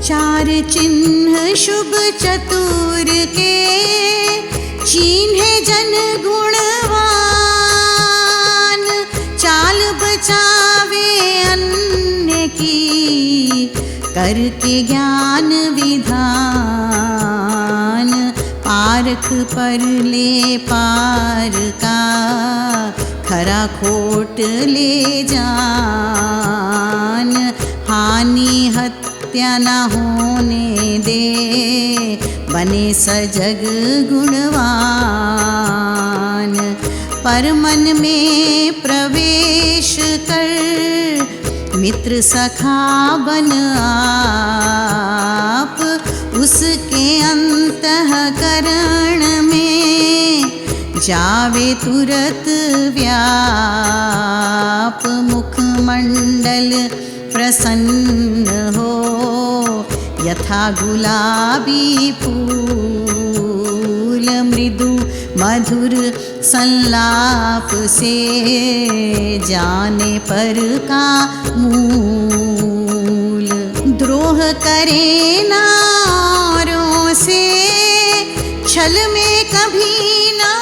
चार चिन्ह शुभ चतुर के, चिन्हे जन गुणवान। चाल बचावे अन्य की, करके ज्ञान विधान। पारख पर ले पार का, खरा खोट ले जान। हानि हत्या न होने दे, बने सजग गुणवान। पर मन में प्रवेश कर, मित्र सखा बन आप। उसके अंतःकरण में, जावे तुरत व्याप। मुखमंडल प्रसन्न हो, यथा गुलाबी फूल। मृदु मधुर संलाप से, जाने पर का मूल। द्रोह करे नारों से, छल में कभी ना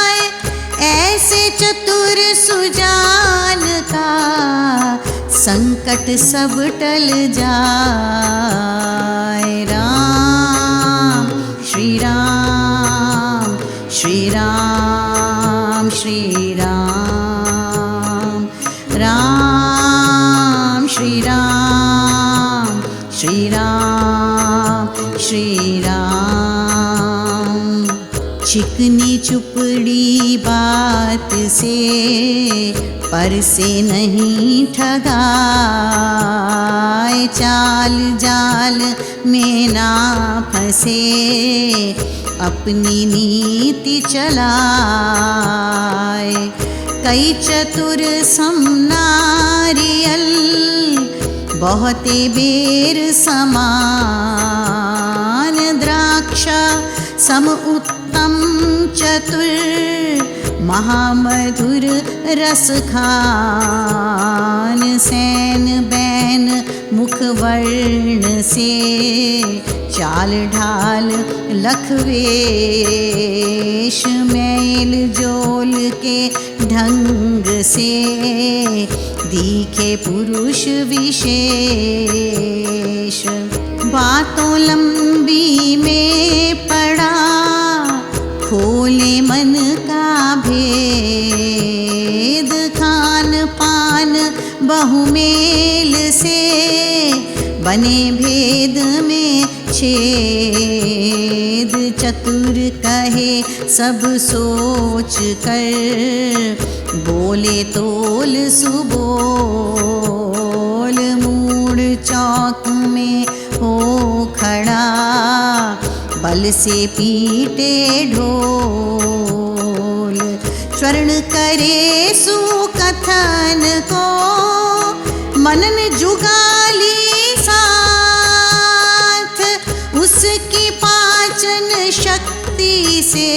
आए। ऐसे चतुर सुजान का, संकट सब टल जाए। राम श्री राम, श्री राम श्री राम, राम श्री राम, श्री राम श्री राम। चिकनी चुपड़ी बात से, पर से नहीं ठगाए। चाल जाल में ना फंसे, अपनी नीति चलाए। कई चतुर समनारियल, बहुते बेर समान। द्राक्षा सम उत्तम चतुर, महामधुर रस खान। सैन बैन मुख वर्ण से, चाल ढाल लखवेश। मेल जोल के ढंग से, दिखे पुरुष विशेष। बातों लंबी में पड़ा, खोले मन का भेद। खान पान बहुमेल से, बने भेद में छेद। चतुर कहे सब सोच कर, बोले तोल सुबोल। मूड चौक में हो खड़ा, बल से पीटे ढोल। स्वर्ण करे सुकथन को, मनन जुगाली साथ। उसकी पाचन शक्ति से,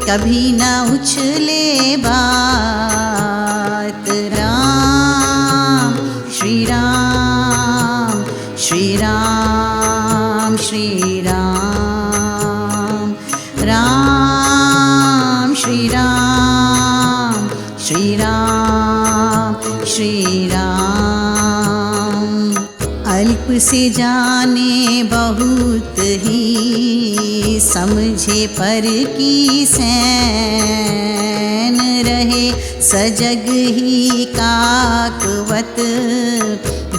कभी न उछले बात। राम श्री राम, श्री राम श्री राम, राम श्री राम, श्री राम श्री राम। अल्प से जाने बहुत ही, समझे पर की सैन। रहे सजग ही काकवत,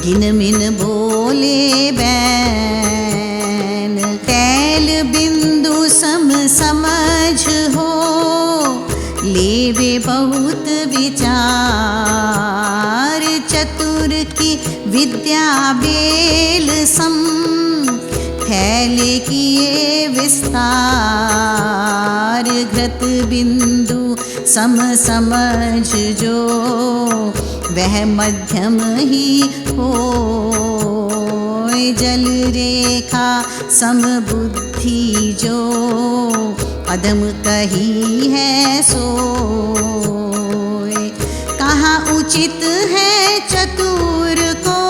गिन मिन बोले बैन। तैल बिंदु सम समझ हो, लेवे बहुत विचार। चतुर की विद्या बेल सम, फैले किए विस्तार। घृत बिंदु सम समझ जो, वह मध्यम ही हो। जल रेखा सम बुद्धि जो, अधम कही है सोए। कहाँ उचित है चतुर को,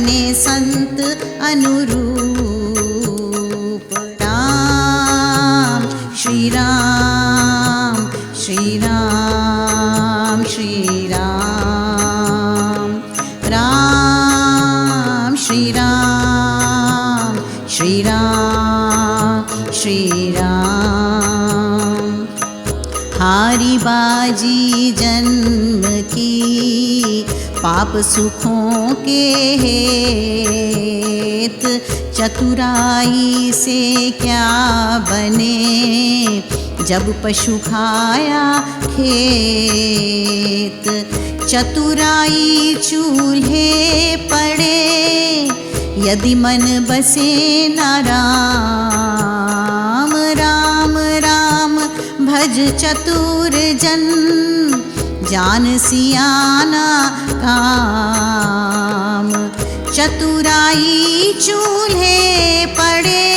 बने संत अनुरूप। राम श्री राम श्री राम श्री राम, राम श्री राम श्री राम श्री राम। हारी बाजी जन्म की पाप सुखों के हेत, चतुराई से क्या बने जब पशु खाया खेत। चतुराई चूल्हे पड़े यदि मन बसे न राम। राम राम भज चतुर जन, जान सियाना काम। चतुराई चूल्हे पड़े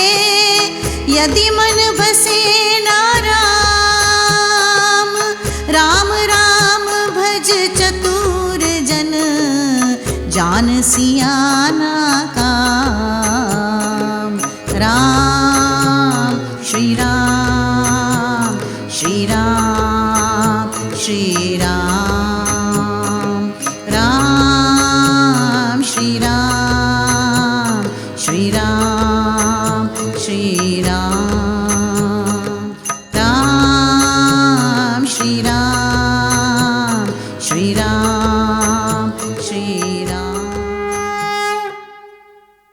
यदि मन बसे न राम। राम राम भज चतुर जन, जान सियाना काम। राम श्री राम श्री राम श्री राम, राम श्री राम श्री राम।